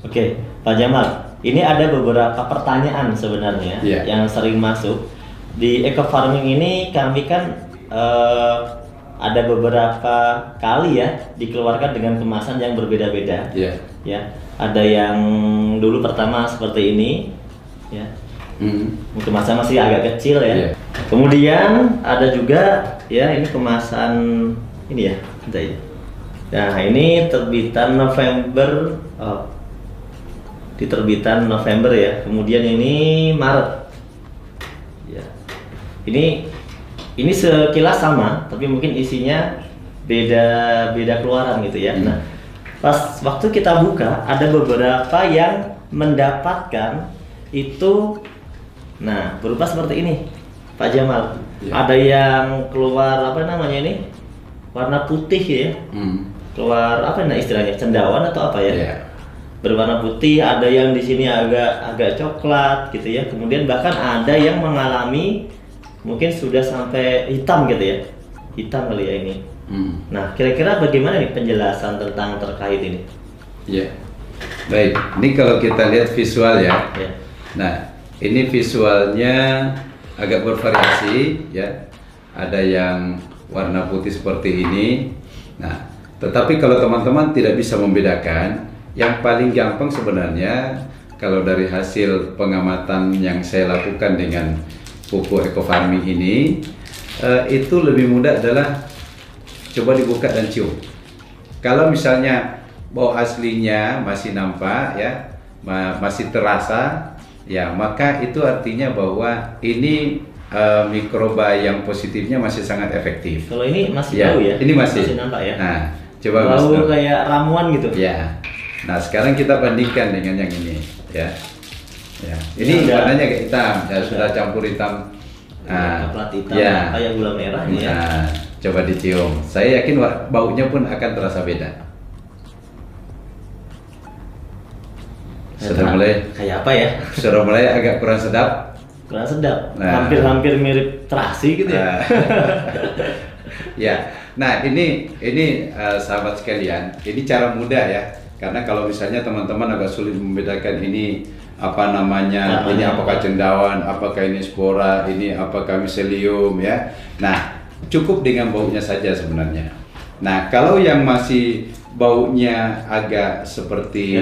Oke, Pak Jamal, ini ada beberapa pertanyaan sebenarnya yang sering masuk. Di eco farming ini kami kan ada beberapa kali ya dikeluarkan dengan kemasan yang berbeda-beda. Ya, ada yang dulu pertama seperti ini, ya. Kemasan masih agak kecil ya. Kemudian ada juga ya ini kemasan ini ya, nah ini terbitan November. Di terbitan November ya, kemudian ini Maret ya. Ini sekilas sama tapi mungkin isinya beda keluaran gitu ya. Nah, pas waktu kita buka ada beberapa yang mendapatkan itu nah berupa seperti ini Pak Jamal. Ada yang keluar apa namanya ini warna putih ya, keluar apa nah istilahnya cendawan atau apa ya, berwarna putih. Ada yang di sini agak coklat gitu ya. Kemudian bahkan ada yang mengalami mungkin sudah sampai hitam gitu ya, hitam kali ya ini. Nah, kira-kira bagaimana nih penjelasan tentang terkait ini? Baik, ini kalau kita lihat visual ya. Nah, ini visualnya agak bervariasi ya. Ada yang warna putih seperti ini. Nah, tetapi kalau teman-teman tidak bisa membedakan, yang paling gampang sebenarnya kalau dari hasil pengamatan yang saya lakukan dengan pupuk eco farming ini, itu lebih mudah adalah coba dibuka dan cium. Kalau misalnya bau aslinya masih nampak ya, masih terasa ya, maka itu artinya bahwa ini mikroba yang positifnya masih sangat efektif. Kalau ini masih bau ya? Ini masih nampak ya? Nah, coba bau kayak ramuan gitu ya. Nah, sekarang kita bandingkan dengan yang ini ya. Ini warnanya kayak hitam ya, sudah campur hitam. Coklat hitam kayak gula merah ini ya. Nah, coba dicium. Saya yakin baunya pun akan terasa beda. Sudah mulai kayak apa ya? Sudah mulai agak kurang sedap. Kurang sedap. Hampir mirip terasi gitu ya. Nah, ini sahabat sekalian, ini cara mudah ya. Karena kalau misalnya teman-teman agak sulit membedakan ini apa namanya, ini apakah cendawan, apakah ini spora, ini apakah miselium ya. Nah, cukup dengan baunya saja sebenarnya. Nah, kalau yang masih baunya agak seperti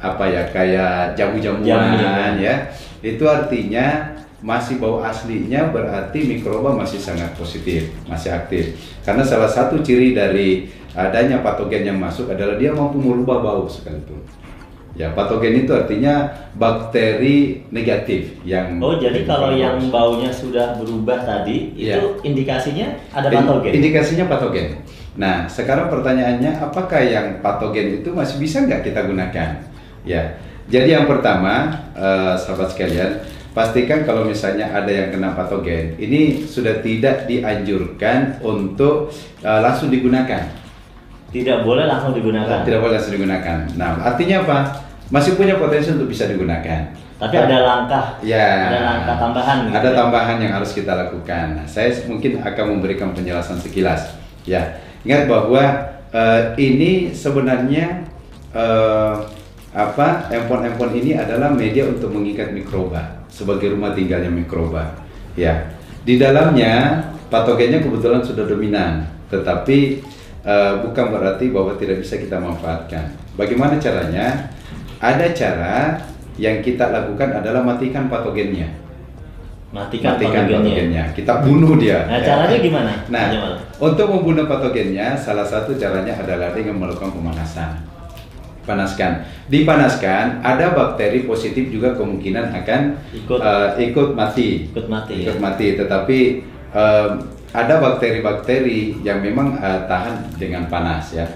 apa ya, kayak jamu-jamuan ya, itu artinya masih bau aslinya, berarti mikroba masih sangat positif, masih aktif. Karena salah satu ciri dari adanya patogen yang masuk adalah dia mampu merubah bau sekalipun. Ya, patogen itu artinya bakteri negatif yang. Oh, jadi kalau yang baunya sudah berubah tadi, itu indikasinya ada patogen? Indikasinya patogen. Nah, sekarang pertanyaannya, apakah yang patogen itu masih bisa nggak kita gunakan? Ya, jadi yang pertama, sahabat sekalian, pastikan kalau misalnya ada yang kena patogen, ini sudah tidak dianjurkan untuk langsung digunakan. Tidak boleh langsung digunakan. Tidak boleh langsung digunakan. Nah, artinya apa? Masih punya potensi untuk bisa digunakan. Tapi ada langkah. Ada langkah tambahan. Gitu ada tambahan yang harus kita lakukan. Nah, saya mungkin akan memberikan penjelasan sekilas. Ya, ingat bahwa ini sebenarnya empon-empon ini adalah media untuk mengikat mikroba sebagai rumah tinggalnya mikroba. Ya, di dalamnya patogennya kebetulan sudah dominan, tetapi bukan berarti bahwa tidak bisa kita manfaatkan. Bagaimana caranya? Ada cara yang kita lakukan adalah matikan patogennya. Matikan patogennya. Kita bunuh dia. Nah, caranya gimana? Nah, untuk membunuh patogennya, salah satu caranya adalah dengan melakukan pemanasan. Dipanaskan, ada bakteri positif juga kemungkinan akan ikut mati. Tetapi ada bakteri-bakteri yang memang tahan dengan panas ya.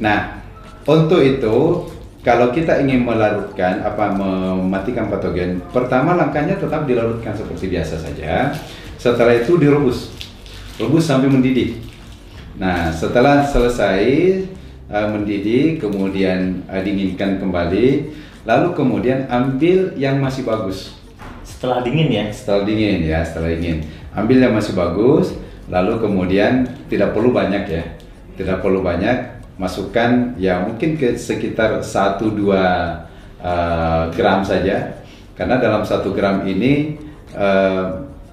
Nah, untuk itu kalau kita ingin mematikan patogen, pertama langkahnya tetap dilarutkan seperti biasa saja. Setelah itu rebus sampai mendidih. Nah, setelah selesai mendidih, kemudian dinginkan kembali, lalu kemudian ambil yang masih bagus. Setelah dingin ya? Setelah dingin, ambil yang masih bagus, lalu kemudian tidak perlu banyak ya, masukkan ya mungkin ke sekitar 1-2 gram saja, karena dalam 1 gram ini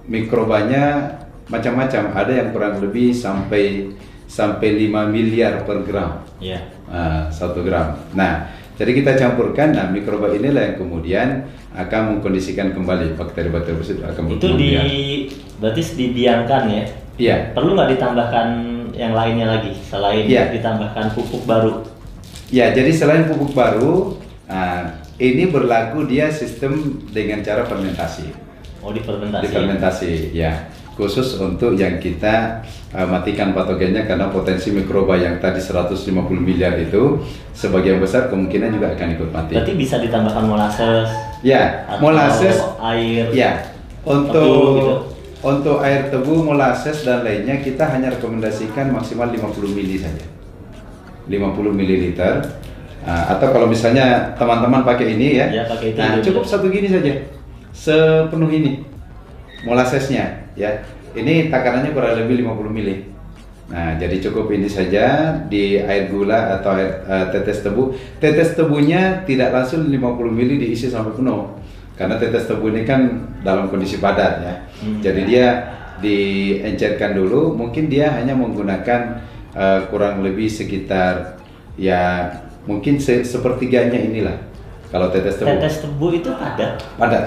mikrobanya macam-macam, ada yang kurang lebih sampai 5 miliar per gram. 1 gram. Nah, jadi kita campurkan, nah mikroba inilah yang kemudian akan mengkondisikan kembali bakteri-bakteri tersebut akan berarti didiamkan ya? Iya. Perlu nggak ditambahkan yang lainnya lagi selain ditambahkan pupuk baru? Ya, jadi selain pupuk baru, ini berlaku dia sistem dengan cara fermentasi. Oh, difermentasi. Difermentasi, ya. Khusus untuk yang kita matikan patogennya, karena potensi mikroba yang tadi 150 miliar itu sebagian besar kemungkinan juga akan ikut mati. Berarti bisa ditambahkan molasses? Ya, molasses, air. Ya, untuk air tebu, molasses dan lainnya kita hanya rekomendasikan maksimal 50 mili saja. 50 mililiter. Atau kalau misalnya teman-teman pakai ini ya, pakai itu cukup satu gini saja, sepenuh ini molassesnya ya. Ini takarannya kurang lebih 50 mili. Nah, jadi cukup ini saja di air gula atau air tetes tebu. Tetes tebunya tidak langsung 50 mili diisi sampai penuh, karena tetes tebu ini kan dalam kondisi padat ya. Jadi dia diencerkan dulu, mungkin dia hanya menggunakan kurang lebih sekitar ya mungkin sepertiganya inilah. Kalau tetes tebu. Tetes tebu itu padat? Padat,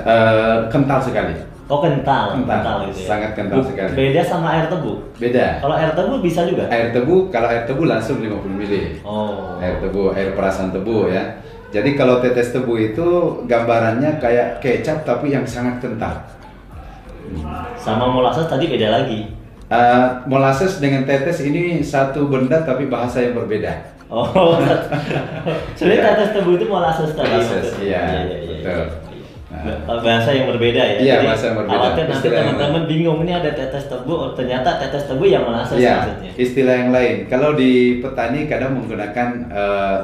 kental sekali. Oh, kental gitu ya. Sangat kental sekali. Beda sama air tebu? Beda. Kalau air tebu bisa juga? Kalau air tebu langsung 50 mili. Oh. Air tebu, air perasan tebu ya. Jadi kalau tetes tebu itu gambarannya kayak kecap tapi yang sangat kental. Sama molasses tadi beda lagi? Molasses dengan tetes ini satu benda tapi bahasa yang berbeda. Oh, sebenarnya tetes tebu itu molasses tadi. Molasses, iya, betul. Bahasa yang berbeda ya. Iya, bahasa yang berbeda. Khawatir nanti teman-teman bingung, ini ada tetes tebu, ternyata tetes tebu yang molasses maksudnya. Istilah yang lain. Kalau di petani kadang menggunakan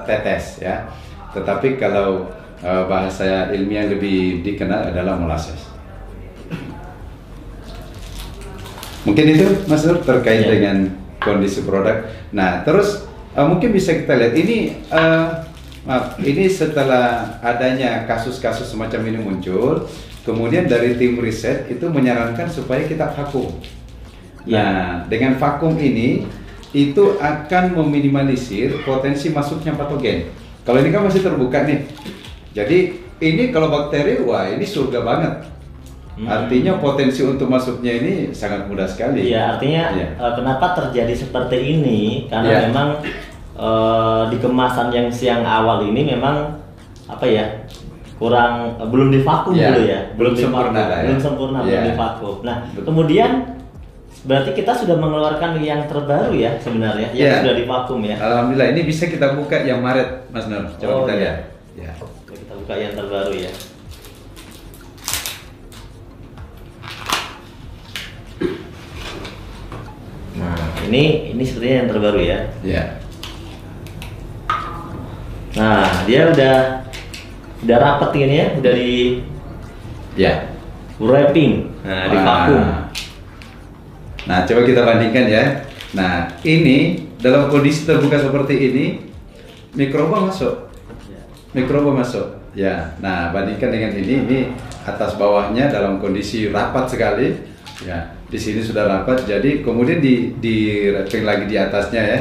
tetes ya. Tetapi kalau bahasa ilmiah lebih dikenal adalah molasses. Mungkin itu Mas Nur terkait dengan kondisi produk. Nah, terus mungkin bisa kita lihat ini ini setelah adanya kasus-kasus semacam ini muncul, kemudian dari tim riset itu menyarankan supaya kita vakum. Nah, dengan vakum ini itu akan meminimalisir potensi masuknya patogen. Kalau ini kan masih terbuka nih, jadi ini kalau bakteri, wah ini surga banget. Artinya potensi untuk masuknya ini sangat mudah sekali. Iya, artinya kenapa terjadi seperti ini? Karena memang di kemasan yang siang awal ini memang apa ya, belum divakum dulu ya, belum sempurna belum divakum. Nah, kemudian berarti kita sudah mengeluarkan yang terbaru ya sebenarnya, yang sudah divakum ya. Alhamdulillah, ini bisa kita buka yang Maret, Mas Nur. Coba kita lihat. Ya. Kita buka yang terbaru ya. Nah, ini sepertinya yang terbaru ya. Iya. Nah, dia udah rapat ini ya, udah di wrapping, di vakum. Nah, coba kita bandingkan ya. Nah, ini dalam kondisi terbuka seperti ini, mikroba masuk. Mikroba masuk. Ya. Nah, bandingkan dengan ini atas bawahnya dalam kondisi rapat sekali. Ya. Di sini sudah rapat, jadi kemudian di wrapping lagi di atasnya ya.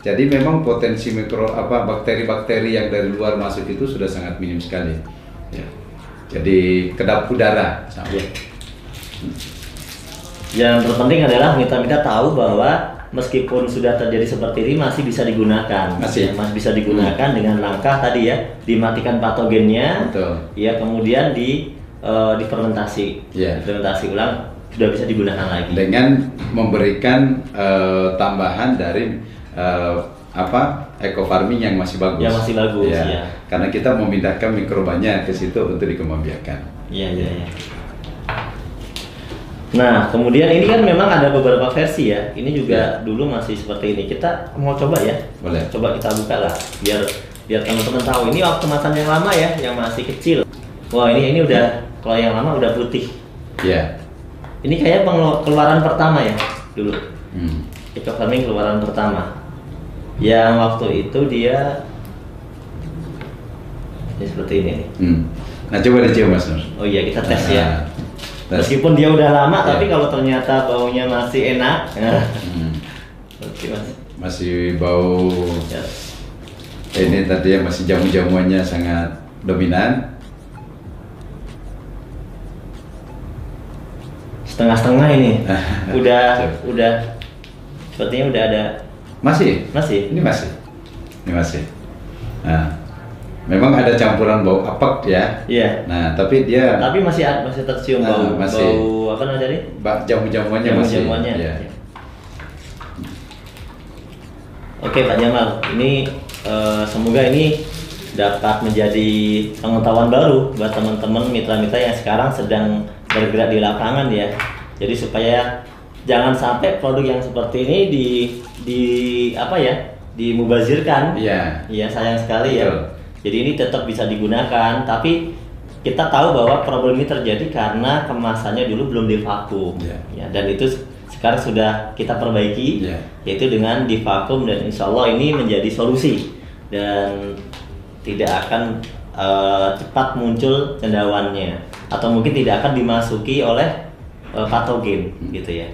Jadi memang potensi bakteri-bakteri yang dari luar masuk itu sudah sangat minim sekali. Ya. Jadi kedap udara. Ya. Yang terpenting adalah kita tahu bahwa meskipun sudah terjadi seperti ini masih bisa digunakan. Masih bisa digunakan dengan langkah tadi ya, dimatikan patogennya. Betul. Ya, kemudian difermentasi. Difermentasi ulang, sudah bisa digunakan lagi dengan memberikan tambahan dari eco farming yang masih bagus. Yang masih bagus ya. Karena kita memindahkan mikrobanya ke situ untuk dikembangbiakan. Iya. Nah, kemudian ini kan memang ada beberapa versi ya. Ini juga dulu masih seperti ini. Kita mau coba ya. Boleh. Coba kita buka lah biar teman-teman tahu. Ini waktu kemasan yang lama ya, yang masih kecil. Wah, ini udah, kalau yang lama udah putih. Iya. Ini kayak keluaran pertama ya dulu. Eco farming keluaran pertama. Yang waktu itu dia ya seperti ini. Nah coba dicium Mas Nur. Oh iya kita tes ya. Meskipun dia udah lama, tapi kalau ternyata baunya masih enak, oke Mas. Masih bau. Ya. Ini tadi ya masih jamu-jamuannya sangat dominan. Setengah-setengah ini. udah sepertinya udah ada. Masih. Ini masih. Nah, memang ada campuran bau apek ya. Iya. Nah, tapi masih tercium bau apa namanya tadi? Jamu-jamuannya masih. Ya. Oke Pak Jamal, ini semoga ini dapat menjadi pengetahuan baru buat teman-teman mitra-mitra yang sekarang sedang bergerak di lapangan ya. Jadi supaya jangan sampai produk yang seperti ini dimubazirkan. Iya. Iya, sayang sekali ya. Jadi ini tetap bisa digunakan, tapi kita tahu bahwa problem ini terjadi karena kemasannya dulu belum divakum. Ya, dan itu sekarang sudah kita perbaiki, yaitu dengan divakum, dan insya Allah ini menjadi solusi dan tidak akan cepat muncul cendawannya atau mungkin tidak akan dimasuki oleh patogen gitu ya.